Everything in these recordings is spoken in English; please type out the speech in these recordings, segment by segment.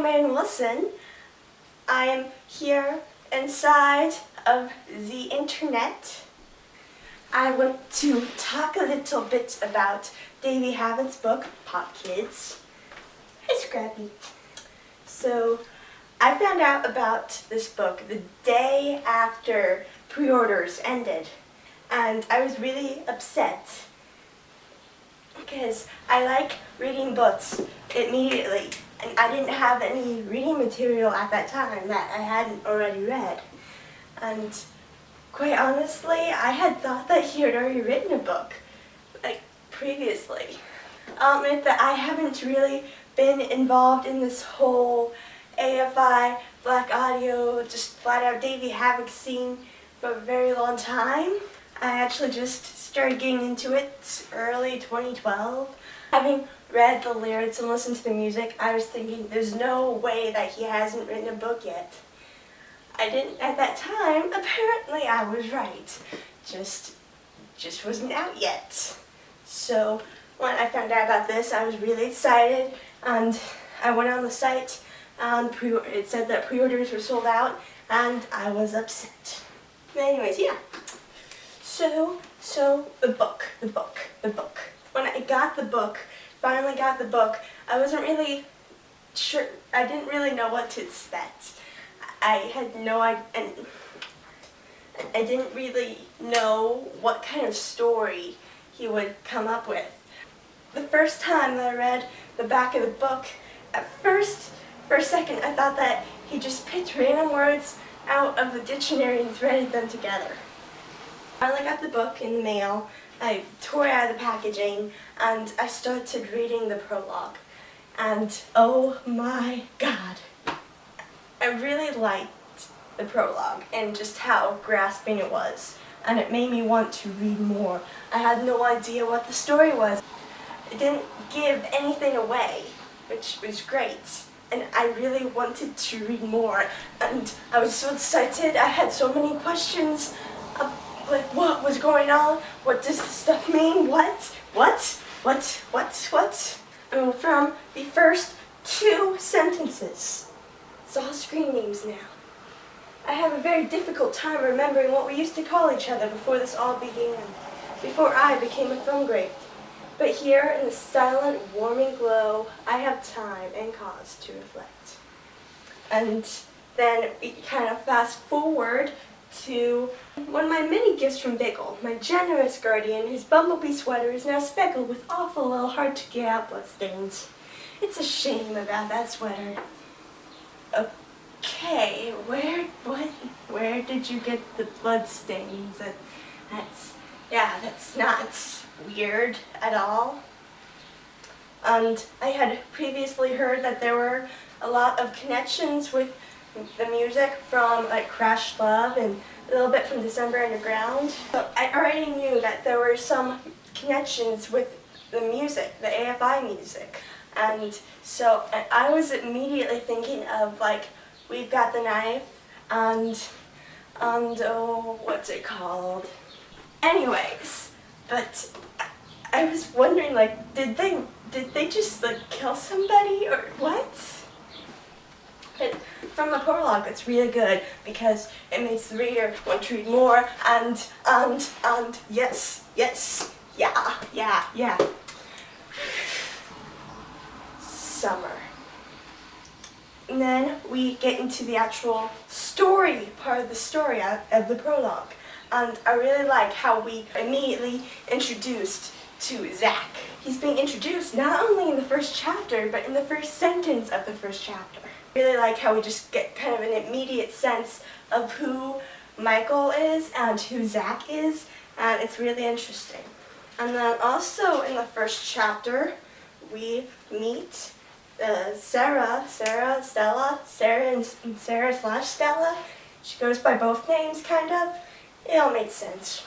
I'm Erin Wilson. I am here inside of the internet. I want to talk a little bit about Davey Havok's book, Pop Kids. Hi, Scrappy. So, I found out about this book the day after pre-orders ended, and I was really upset because I like reading books immediately, and I didn't have any reading material at that time that I hadn't already read. And quite honestly, I had thought that he had already written a book, like, previously. I'll admit that I haven't really been involved in this whole AFI, Black Audio, just flat out Davey Havok scene for a very long time. I actually just started getting into it early 2012. Having read the lyrics and listened to the music, I was thinking there's no way that he hasn't written a book yet. I didn't at that time. Apparently I was right. Just wasn't out yet. So when I found out about this, I was really excited, and I went on the site and it said that pre-orders were sold out, and I was upset. But anyways, yeah. So the book. When I got the book, finally got the book, I wasn't really sure, I didn't really know what to expect. I had no idea, and I didn't really know what kind of story he would come up with. The first time that I read the back of the book, at first, for a second, I thought that he just picked random words out of the dictionary and threaded them together. I finally got the book in the mail. I tore it out of the packaging, and I started reading the prologue. And oh my God, I really liked the prologue and just how grasping it was, and it made me want to read more. I had no idea what the story was. It didn't give anything away, which was great, and I really wanted to read more, and I was so excited. I had so many questions, like what was going on? What does this stuff mean? What? And from the first 2 sentences, it's all screen names now. I have a very difficult time remembering what we used to call each other before this all began, before I became a film great. But here in the silent, warming glow, I have time and cause to reflect. And then we kind of fast forward to one of my many gifts from Biggle, my generous guardian, whose bumblebee sweater is now speckled with awful little hard-to-get-out bloodstains. It's a shame about that sweater. Okay, where did you get the bloodstains? That's not weird at all. And I had previously heard that there were a lot of connections with the music from like Crash Love and a little bit from December Underground. So I already knew that there were some connections with the music, the AFI music. And so I was immediately thinking of like We've Got the Knife and oh, what's it called? Anyways, but I was wondering, like, did they just like kill somebody or what? But from the prologue, it's really good because it makes the reader want to read more, and yes, yeah. Summer. And then we get into the actual story part of the story of the prologue. And I really like how we immediately introduced to Zach. He's being introduced not only in the first chapter, but in the first sentence of the first chapter. I really like how we just get kind of an immediate sense of who Michael is and who Zach is, and it's really interesting. And then also in the first chapter, we meet Sarah slash Stella. She goes by both names, kind of. It all makes sense.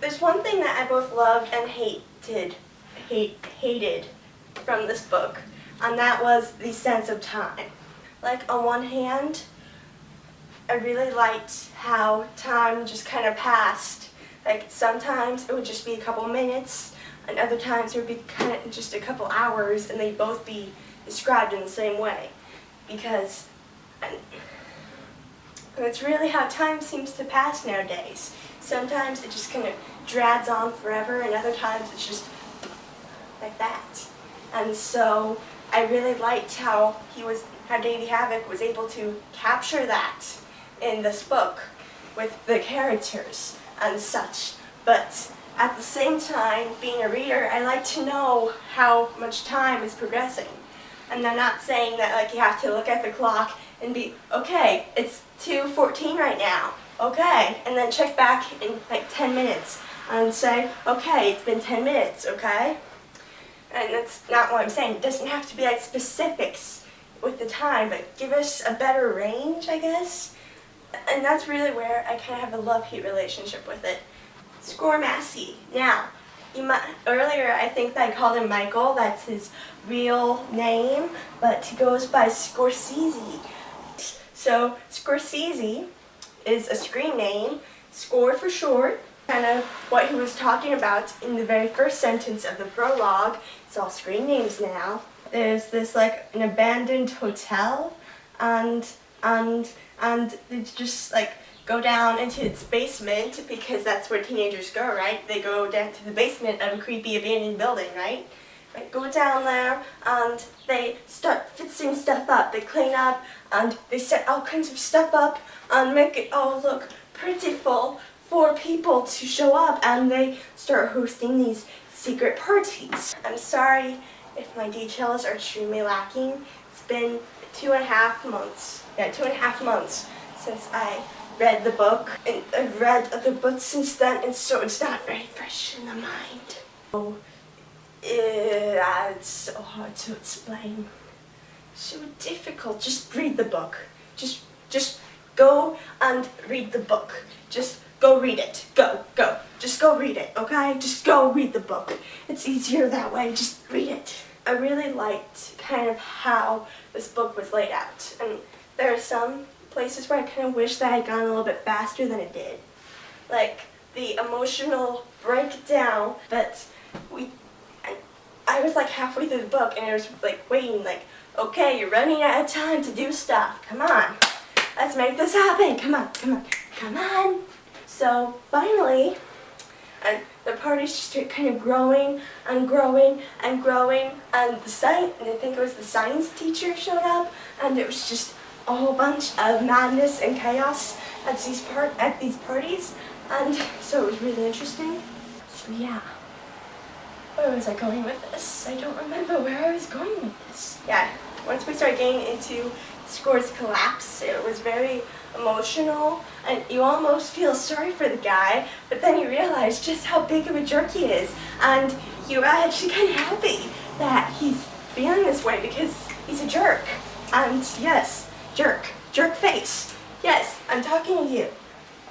There's one thing that I both loved and hated from this book, and that was the sense of time. Like, on one hand, I really liked how time just kind of passed. Like, sometimes it would just be a couple minutes, and other times it would be kind of just a couple hours, and they'd both be described in the same way. because that's really how time seems to pass nowadays. Sometimes it just kind of drags on forever, and other times it's just like that. And so I really liked how Davey Havok was able to capture that in this book with the characters and such. But at the same time, being a reader, I like to know how much time is progressing. And I'm not saying that like you have to look at the clock and be, okay, it's 2:14 right now, okay, and then check back in like 10 minutes and say, okay, it's been 10 minutes, okay? And that's not what I'm saying. It doesn't have to be like specifics with the time, but give us a better range, I guess. And that's really where I kind of have a love-hate relationship with it. Score Massey. Now, earlier I think that I called him Michael. That's his real name, but he goes by Scorsese. So Scorsese is a screen name, Score for short. Kind of what he was talking about in the very first sentence of the prologue. It's all screen names now. There's this like an abandoned hotel, and they just like go down into its basement, because that's where teenagers go, right? They go down to the basement of a creepy abandoned building, right? Go down there and they start fixing stuff up. They clean up and they set all kinds of stuff up and make it all look prettiful for people to show up, and they start hosting these secret parties. I'm sorry if my details are extremely lacking. It's been 2.5 months. Yeah, 2.5 months since I read the book, and I've read other books since then, and so it's not very fresh in the mind. So, it's so hard to explain. So difficult. Just read the book. Just go and read the book. Just go read it. Go. Just go read it, okay? Just go read the book. It's easier that way. Just read it. I really liked kind of how this book was laid out. And there are some places where I kind of wish that I had gone a little bit faster than it did. Like the emotional breakdown, but I was like halfway through the book and I was like waiting, like, okay, you're running out of time to do stuff. Come on. Let's make this happen. Come on. So finally, and the parties just started kind of growing, and I think it was the science teacher showed up, and it was just a whole bunch of madness and chaos at these parties, and so it was really interesting. So yeah, where was I going with this? I don't remember where I was going with this. Yeah, once we started getting into Score's collapse, it was very emotional, and you almost feel sorry for the guy, but then you realize just how big of a jerk he is, and you're actually kind of happy that he's feeling this way because he's a jerk. And yes, jerk face. Yes, I'm talking to you.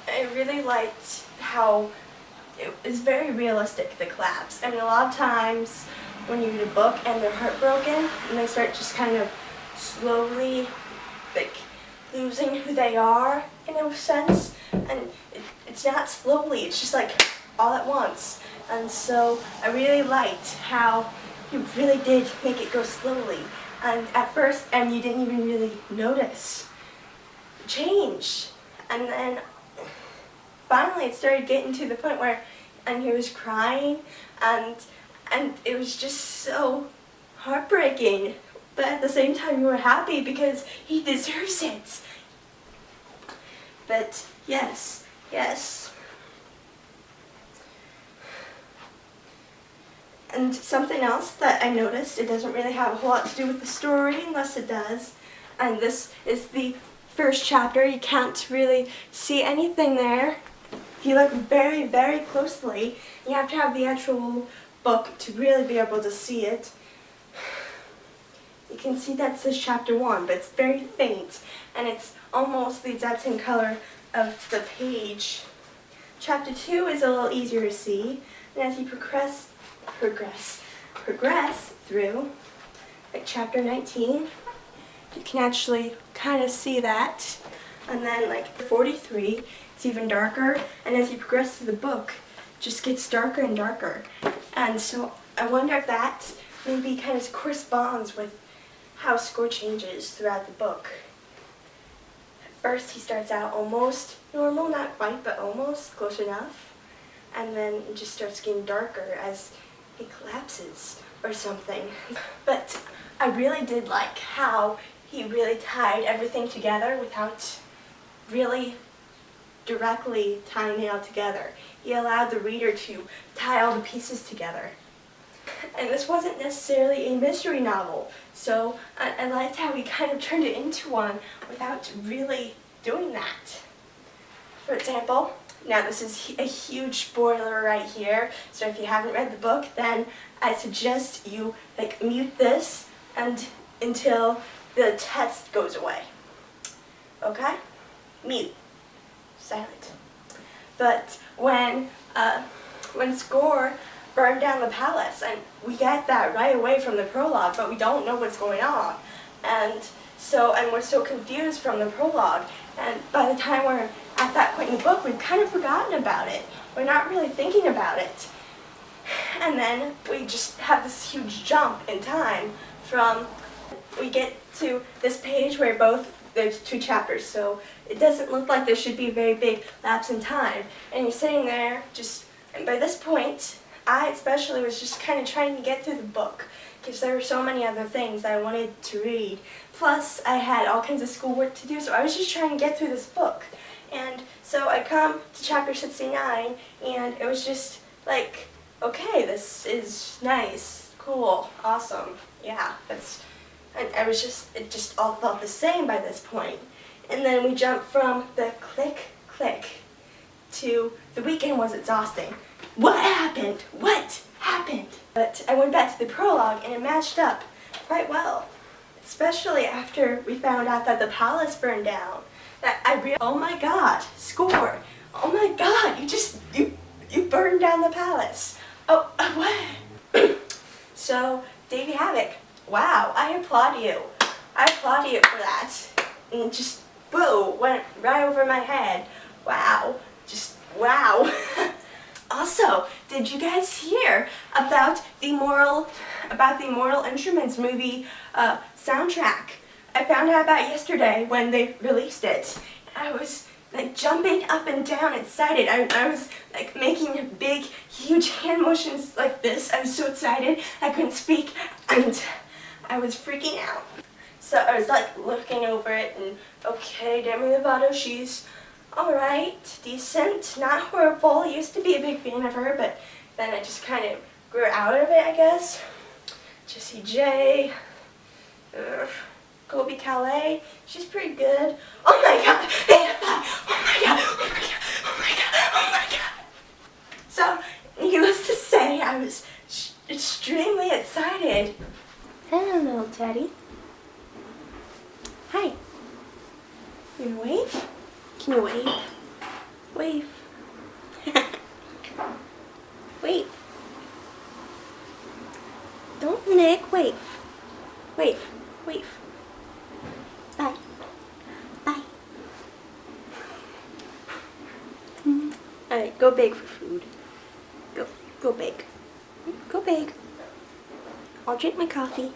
I really liked how it was very realistic, the collapse. I mean, a lot of times when you read a book and they're heartbroken and they start just kind of slowly like losing who they are in a sense, and it's not slowly, it's just like all at once. And so I really liked how you really did make it go slowly, and at first you didn't even really notice the change, and then finally it started getting to the point where he was crying, and it was just so heartbreaking. But at the same time, you were happy because he deserves it. But yes. And something else that I noticed, it doesn't really have a whole lot to do with the story, unless it does. And this is the first chapter. You can't really see anything there. If you look very, very closely, you have to have the actual book to really be able to see it. You can see that says chapter 1, but it's very faint, and it's almost the exact same color of the page. Chapter 2 is a little easier to see, and as you progress through, like chapter 19, you can actually kind of see that. And then like 43, it's even darker, and as you progress through the book, it just gets darker and darker. And so I wonder if that maybe kind of corresponds with how Score changes throughout the book. First, he starts out almost normal, not quite, but almost, close enough. And then it just starts getting darker as he collapses or something. But I really did like how he really tied everything together without really directly tying it all together. He allowed the reader to tie all the pieces together. And this wasn't necessarily a mystery novel, so I liked how he kind of turned it into one without really doing that. For example, now this is a huge spoiler right here, so if you haven't read the book, then I suggest you mute this and until the text goes away. Okay? Mute. Silent. But when Score burned down the palace, and we get that right away from the prologue, but we don't know what's going on. And we're so confused from the prologue, and by the time we're at that point in the book, we've kind of forgotten about it. We're not really thinking about it. And then we just have this huge jump in time from, we get to this page where there's 2 chapters, so it doesn't look like there should be a very big lapse in time. And you're sitting there and by this point, I especially was just kind of trying to get through the book because there were so many other things I wanted to read. Plus, I had all kinds of schoolwork to do, so I was just trying to get through this book. And so I come to chapter 69, and it was just like, okay, this is nice, cool, awesome, yeah, it just all felt the same by this point. And then we jump from the click, click to the weekend was exhausting. What happened? What happened? But I went back to the prologue and it matched up quite well. Especially after we found out that the palace burned down. That I realized, oh my god, Score. Oh my god, you burned down the palace. Oh, what? So, Davey Havok, wow, I applaud you. I applaud you for that. And just, whoa, went right over my head. Wow, just, wow. Also, did you guys hear about the Moral Instruments movie soundtrack? I found out about it yesterday when they released it. I was jumping up and down excited. I was making big, huge hand motions like this. I was so excited I couldn't speak and I was freaking out. So I was looking over it and okay, Demi Lovato, she's alright, decent, not horrible. I used to be a big fan of her, but then I just kind of grew out of it, I guess. Jessie J, Kobe Calais, she's pretty good. Oh my god, oh my god, oh my god, oh my god, oh my god. So, needless to say, I was extremely excited. Hello, little teddy. Hi. You gonna wave? Can you wave? Wave. Wave. Don't lick, wave. Wave. Wave. Bye. Bye. Alright, go big for food. Go big. Go big. I'll drink my coffee.